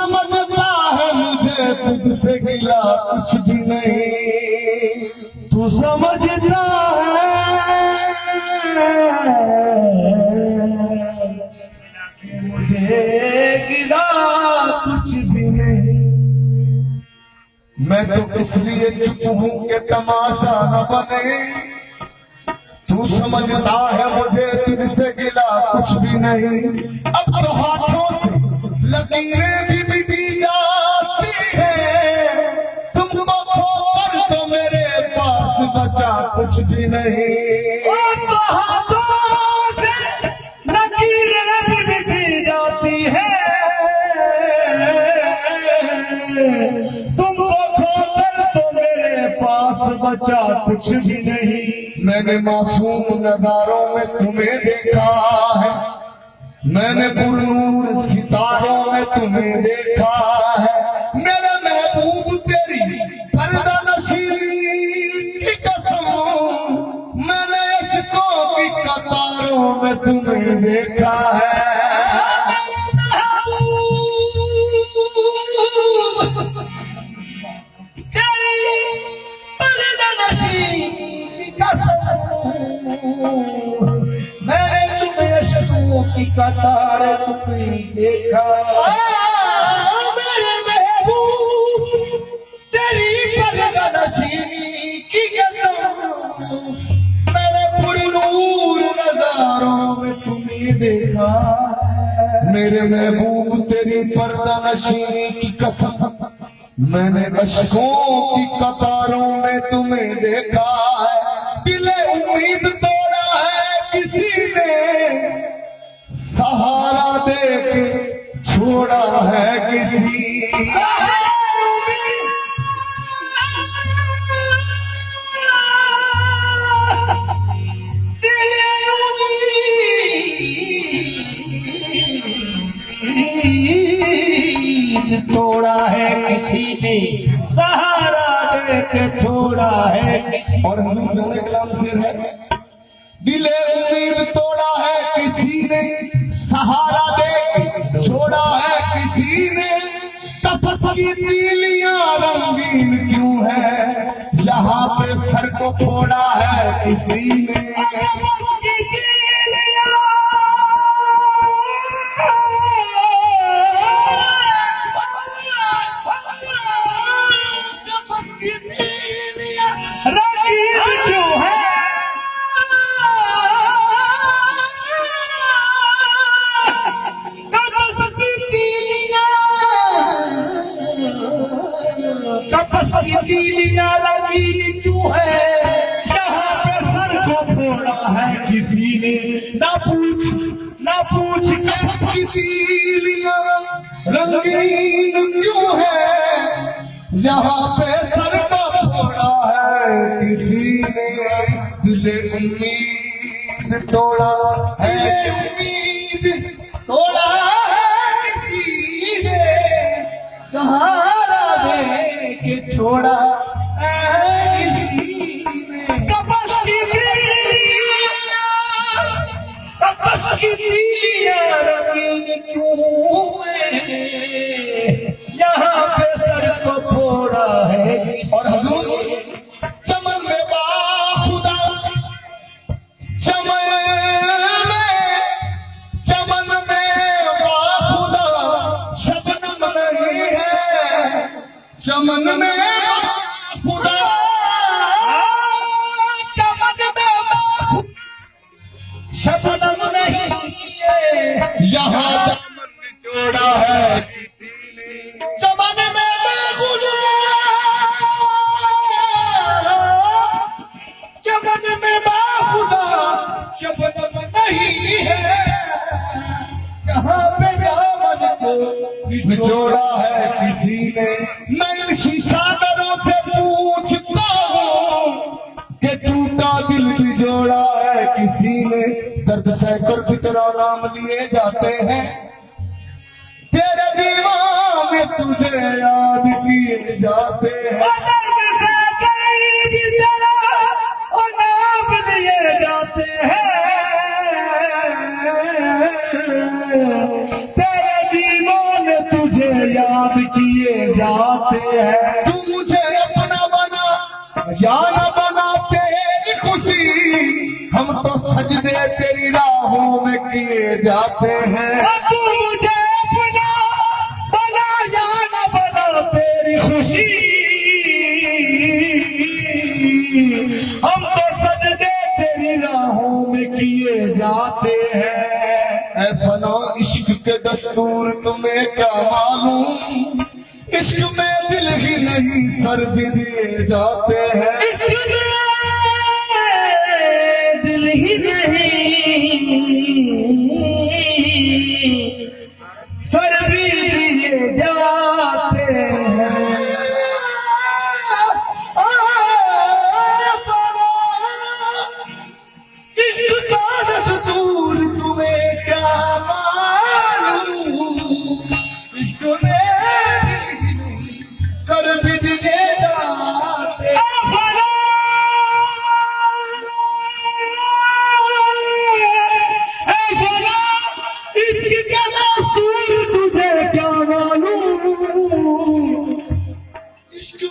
समझता है मुझे तुझसे गिला कुछ भी नहीं, तू समझता है मुझे गिला कुछ भी नहीं। मैं तो इसलिए चुप हूं कि तमाशा न बने, तू समझता है मुझे तुझसे गिला कुछ भी नहीं। अब तो हाथों से लकीरें भी मिटी जाती है, तुमको खोकर तो मेरे पास बचा कुछ भी नहीं। अब तो हाथों से लकीरें भी मिटी जाती है, तुमको खोकर तो मेरे पास बचा कुछ भी नहीं। मैंने मासूम नजारों में तुम्हें देखा है, मैंने पुरनूर सितारों में तुम्हें देखा है। मेरा महबूब तेरी पर्दा नशीली की कसम, मैंने इश्कों की कतारों में तुम्हें देखा है। मैंने तुम्हें अश्कों की कतार तुम्हें देखा, मेरे महबूब तेरी पर्दा नसीबी की कसम, मैंने पुरनूर नजारों में तुम्हें देखा। मेरे महबूब तेरी पर्दा नशीनी की कसम, मैंने अश्कों की कतारों में तुम्हें देखा है। दिले उम्मीद तोड़ा है किसी ने, सहारा दे के छोड़ा है किसी। तोड़ा है किसी ने, सहारा दे के छोड़ा है किसी। और हजूर कलाम से है, दिले उम्मीद तोड़ा है किसी ने, सहारा दे के छोड़ा है किसी ने। तपस की तीलियां रंगीन क्यों है, यहाँ पे सर को फोड़ा है किसी ने। तीलियां लगी क्यों है, यहाँ पे सर को फोड़ा है किसी ने। ना पूछ की तीलियां रंगीन क्यों है, यहाँ पे सर को फोड़ा है किसी ने। दिले उम्मीद तोड़ा है, उम्मीद तोड़ा है किसी ने, सहारा दे के छोड़ा है किसी ने। तपस की तीलियां रंगीन क्यों है, यहाँ पे सर को फोड़ा है किसी। और हजूर चमन में बाखुदा, चमन में बाखुदा शबनम नहीं है, चमन में बाखुदा, चमन में बाखुदा शबनम नहीं है, यहाँ दामन निचोड़ा है किसी ने। चमन में बाखुदा, चमन में बाखुदा शबनम नहीं है, यहाँ पे दामन को निचोड़ा है किसी ने। मैं इसी चादरों से पूछता हूँ कि टूटा दिल भी जोड़ा है किसी ने। दर्द सहकर भी तेरा नाम लिए जाते हैं, तेरे दीवाने तुझे याद किए जाते हैं। तेरे दीवाने तुझे याद जान बना तेरी खुशी, हम तो सजदे तेरी राहों में किए जाते हैं। तू मुझे अपना बना या न बना तेरी खुशी, हम तो सजदे तेरी राहों में किए जाते हैं। ऐ फना इश्क के दस्तूर तुम्हें क्या मालूम, इश्क में दिल ही नहीं सर भी दिए जाते हैं। दिल ही नहीं सर भी दिए जाते हैं। इश्क का दस्तूर तुम्हें क्या मालूम, इश्क में दिल ही नहीं सर भी दिए जाते हैं। तुझे क्या मालूम,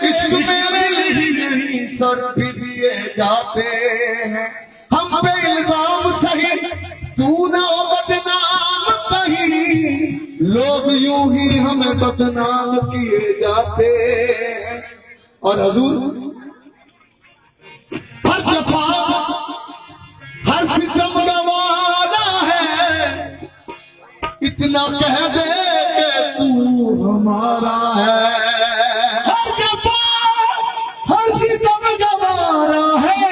इश्क में दिल ही नहीं सर भी दिए जाते हैं। हम पे इल्जाम सही तू ना बदनाम सही, लोग यूं ही हमें बदनाम किए जाते हैं। और हुजूर हर जफा हर सितम गवारा है, इतना कह दे कि तू हमारा है। हर जफा हर सितम गवारा है,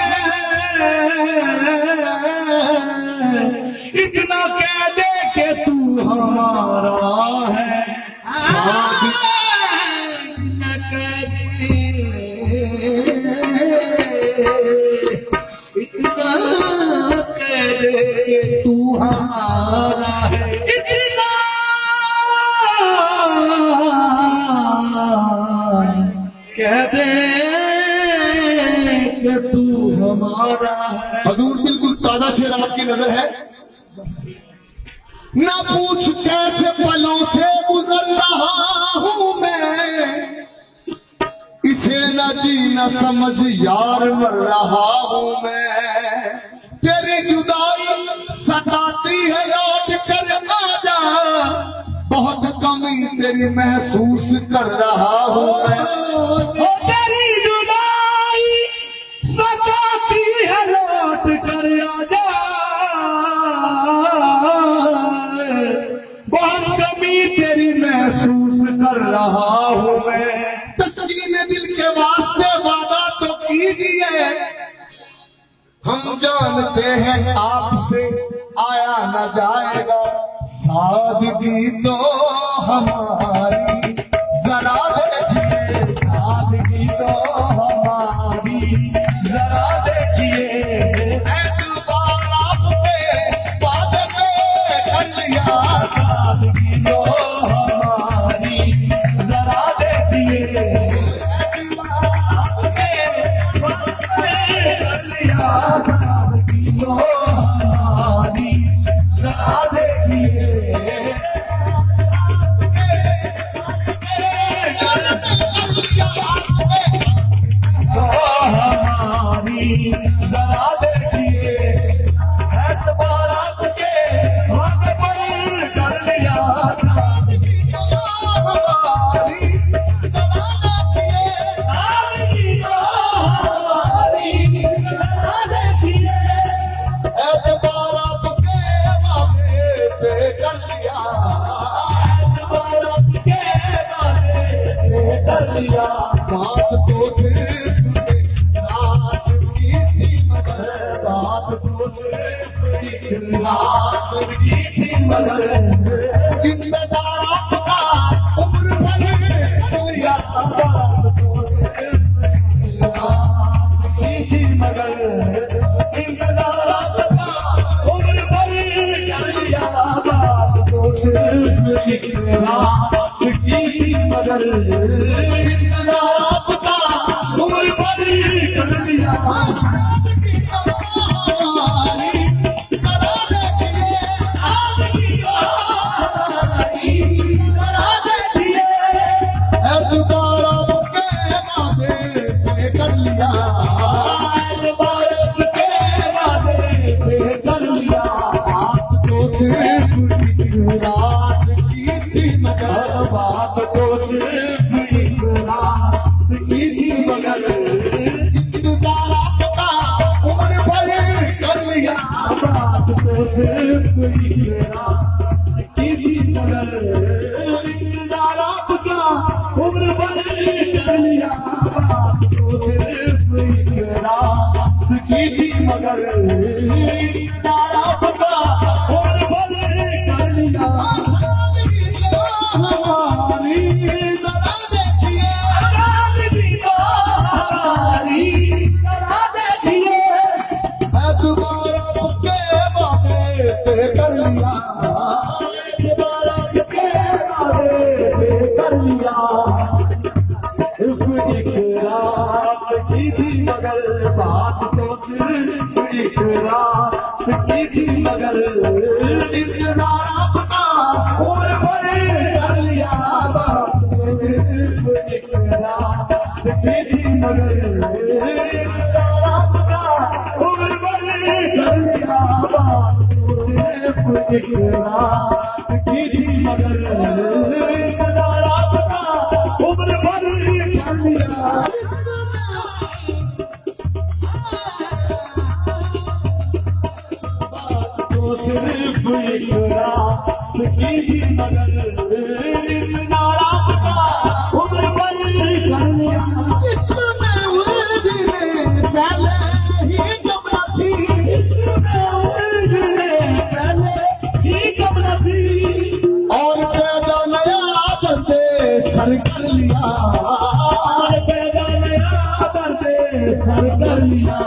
इतना कह दे कि तू हमारा है। इतना कह दे, इतना कह दे कि तू हमारा है। इतना कह दे कि तू हमारा है। हजूर बिल्कुल ताजा शेर आपकी नजर है। ना पूछ कैसे पलों से गुजर रहा हूं मैं, इसे न जी न समझ यार मर रहा हूं मैं। तेरी जुदाई सताती है लौट कर आजा, बहुत कमी तेरी महसूस कर रहा हूं मैं। ओ तेरी जुदाई सताती है लौट कर आजा, बहुत कमी तेरी महसूस कर रहा हूं मैं। तस्कीन दिल के वास्ते वादा तो कीजिए, हम जानते हैं आपसे आया न जाएगा। सादगी तो हमारी जरा देखिए, सादगी तो हमारी जरा देखिए, एतबार आप पे वादे पे कर लिया। सादगी तो हमारी जरा देखिए, सादगी तो हमारी जरा देखिए। तो हमारी जरा देखिए, एतबार आपके हाथ पर कर लिया। सादगी तो हमारी जरा देखिए, सादगी तो हमारी जरा देखिए। एतबार आपके वादे पे कर लिया। एतबार आपके वादे पे कर लिया। बात तो सिर्फ रात की थी मगर, बात तो सिर्फ एक रात की थी मगर, इंतजार आपका उम्र भर कर लिया। बात तो सिर्फ एक रात की थी मगर, इंतजार आपका उम्र भर कर लिया। बात तो सिर्फ एक रात की थी मगर, इंतजार आपका उम्र भर कर लिया। एतबार आपके वादे पे कर लिया। मगर इंतजार आपका उम्र भर कर लिया तो सिर्फ एक रात की थी मगर इंतजार आपका उम्र भर कर लिया हमारी जरा देखिए हमारी जरा देखिए दोबारा के बाबे पे कर लिया दोबारा के बाबे पे कर लिया सिर्फ एक रात की थी मगर बात तो सिर्फ एक रात की थी मगर इंतजार आपका और भरे कर लिया बात तो सिर्फ एक रात की थी मगर इंतजार आपका और भरे कर लिया बात तो सिर्फ एक रात की थी मगर इंतजार आपका उम्र भर कर लिया बात तो सिर्फ एक रात की थी मगर इंतजार आपका उम्र भर कर लिया इसमें उलझने पहले ही कमला थी इसमें उलझने पहले ही कमला थी और पैदा नया करते सर कर लिया और पैदा नया करते सर कर लिया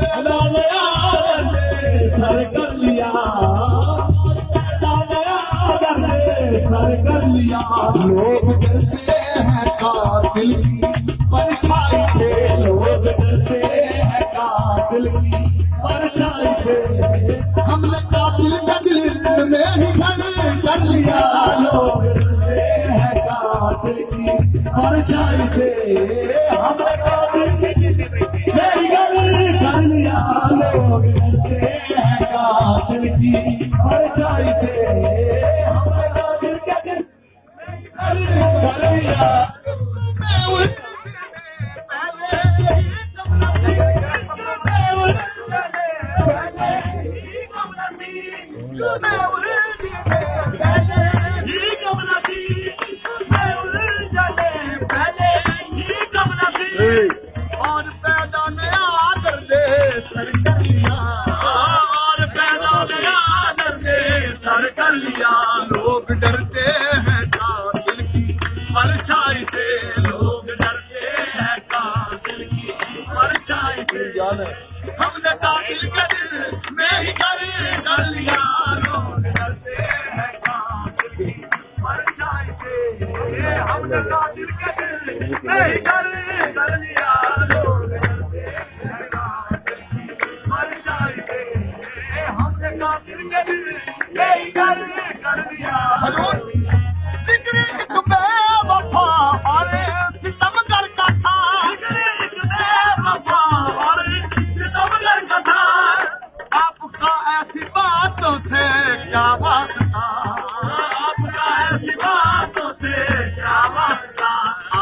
पैदा नया करते सर कर लिया पैदा नया करते सर कर लिया लोग डरते हैं कातिल की परछाई से लोग डरते हैं कातिल की परछाई से हमने कातिल का दिल में ही घर कर लिया लोग डरते हैं कातिल की परछाई से हमने कातिल के दिल में ही घर कर लिया लोग डरते हैं कातिल की परछाई से हमने कातिल के दिल में ही घर कर लिया और पैदा नया कर दे सर कर लिया और पैदा नया कर दे सर कर लिया लोग डरते हैं कातिल की परछाई से लोग डरते हैं कातिल की परछाई से हमने कातिल के दिल में ही कर लिया लोग डरते हैं कातिल की परछाई से हमने कातिल के दिल में ही कर लिया लोग डरते हैं कातिल की परछाई से हमने कातिल के दिल में ही कर लिया एक बेवफा और सितमगर का था एक बेवफा और सितमगर का था आपका ऐसी बातों से क्या वास्ता आपका ऐसी बातों से क्या वास्ता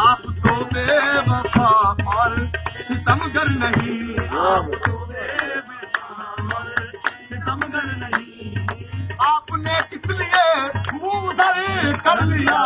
आप तो बेवफा और सितमगर नहीं आप तो बेवफा और सितमगर नहीं आपने किस लिए मुंह धर कर लिया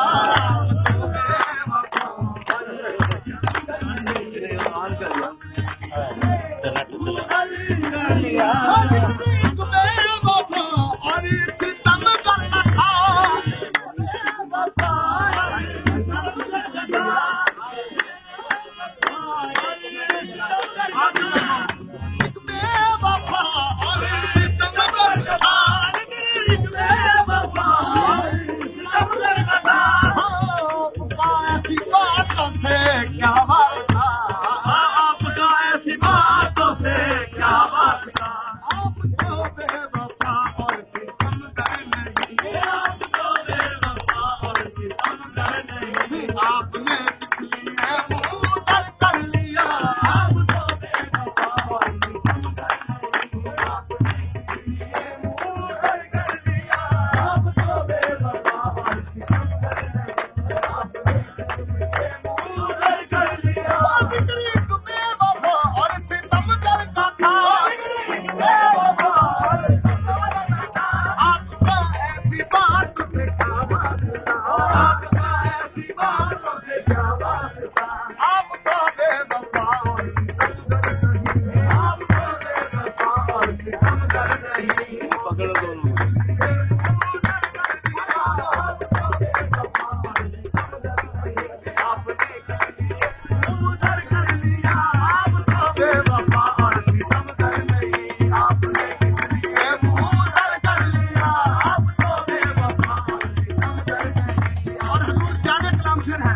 ऐसी बातों से क्या वास्ता, आप तो बेवफा और सितमगर नहीं, आप तो बेवफा और सितमगर नहीं। पकड़ो दोनों। उधर कर लिया, आप तो बेवफा और सितमगर नहीं। आपने किस लिए उधर कर लिया, आप तो बेवफा और सितमगर नहीं। और हुजूर जाने नाम से है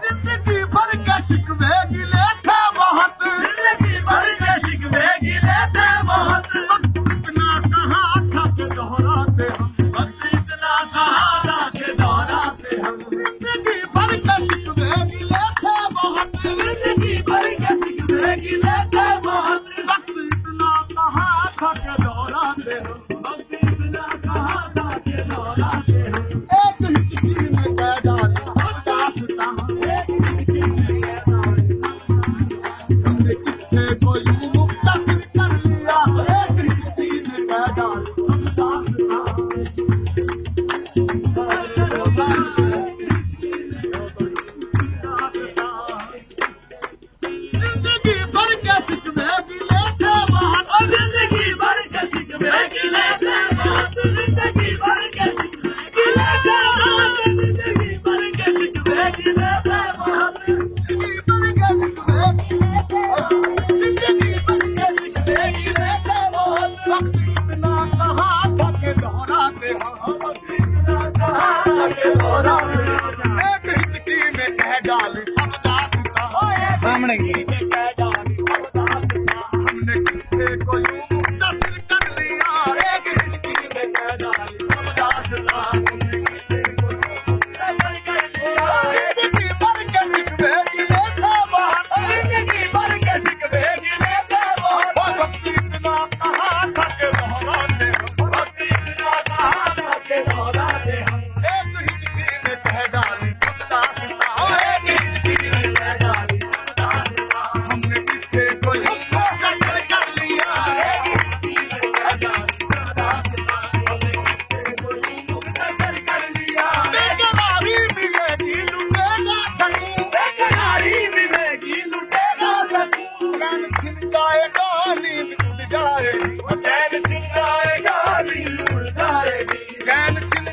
जिंदगी भर के शिकवे गिले थे बहुत, जिंदगी भर के शिकवे गिले थे बहुत, वक्त इतना कहा था कि दोहराते हम, वक्त इतना कहा था कि दोहराते हम। जिंदगी भर के शिकवे गिले थे बहुत, जिंदगी भर के शिकवे गिले थे बहुत, वक्त इतना कहा था कि दोहराते हम, वक्त इतना कहा था कि दोहराते हम। एक हिचकी में कह डाला दास्तां, हमने किससे को यूं मुख्तसर कर लिया, एक हिचकी में कह डाला जिंदगी भर के शिकवे गिले थे बहुत, और जिंदगी भर के शिकवे गिले थे बहुत, जिंदगी भर के शिकवे गिले थे बहुत, जिंदगी भर के शिकवे गिले थे बहुत, जिंदगी भर के शिकवे गिले थे बहुत, जिंदगी भर के शिकवे गिले थे बहुत, वक्त इतना कहा था कि दोहराते हम, वक्त इतना कहा था कि दोहराते हम। एक हिचकी में कह डाली सब दास्तां, सामने की में कह डाली सब दास्तां, हमने किससे को यूं मुख्तसर कर लिया, एक हिचकी में कह डाली सब दास्तां, हमने किसी को मुख्तसर कर दिया। जिंदगी भर के शिकवे गिले थे बहुत, जिंदगी भर के शिकवे गिले थे बहुत, वक्त इतना कहा था कि दोहराते हम, वक्त इतना कहा था कि दोहराते हम। एक हिचकी में कह डाली सब दास्तां, एक हिचकी में कह डाली सब दास्तां, हमने किससे को यूं मुख्तसर कर लिया, एक हिचकी में कह डाली सब दास्तां, हमने किसी को मुख्तसर कर दिया। बेकरारी मिलेगी लुटेगा सकूं, बेकरारी मिलेगी लुटेगा सकूं, चैन छिन जाएगा नींद उड़ जाएगी, चैन छिन जाएगा नींद उड़ जाएगी, चैन छिन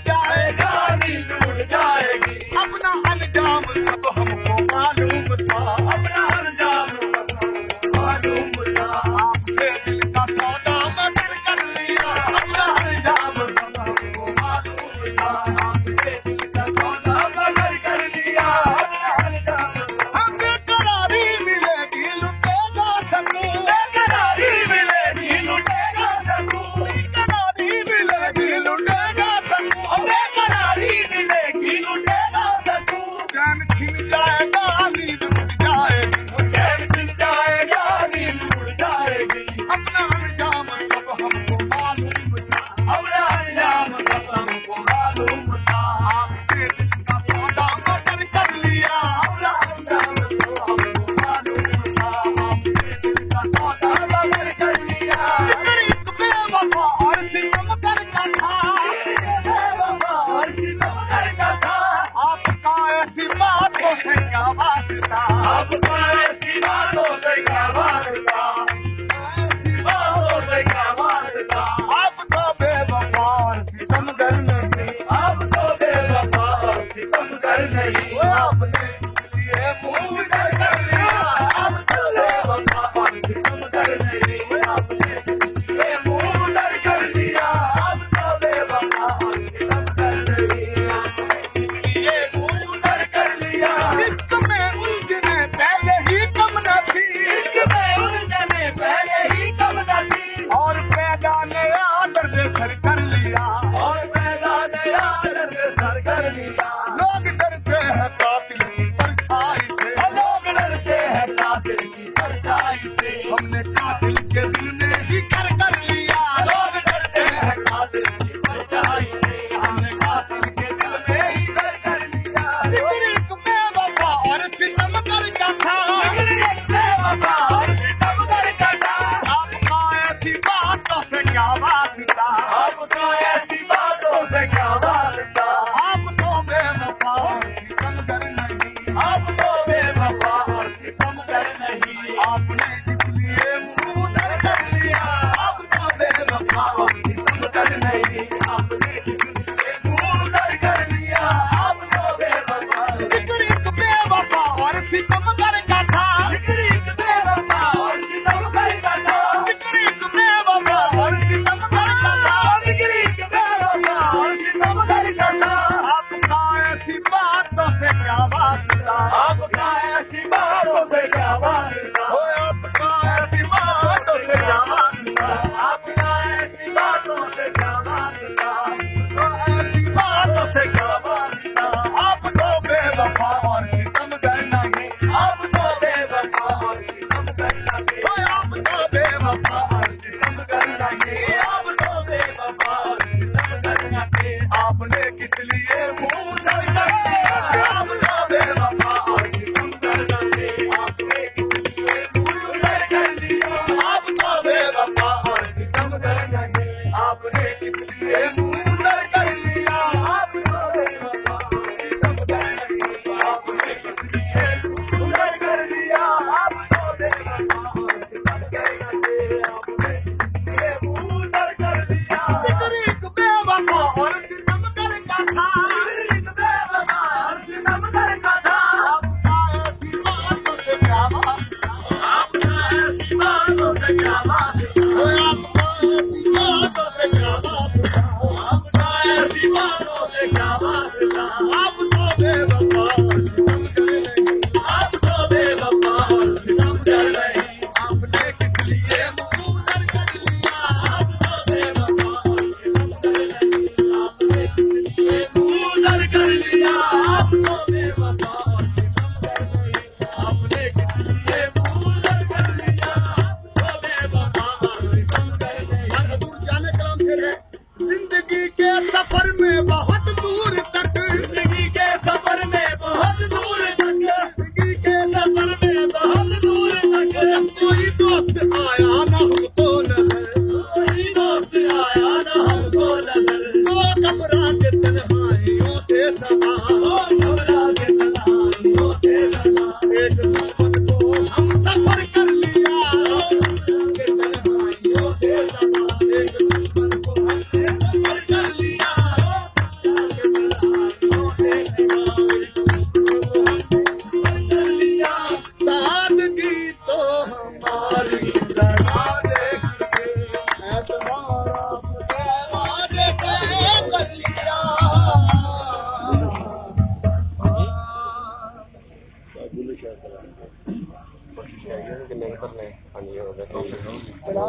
के तन्हाइयों से सदा, घबरा के तन्हाइयों से सदा, एक दुश्मन को हम सफर कर लिया, के तन्हाइयों से सदा, एक दुश्मन को हमने सफर कर लिया, के तन्हाइयों से सदा, एक दुश्मन को हमने सफर कर लिया। सादगी तो हमारी डरा देख के ऐतबारा सहवाज कर लिया। चला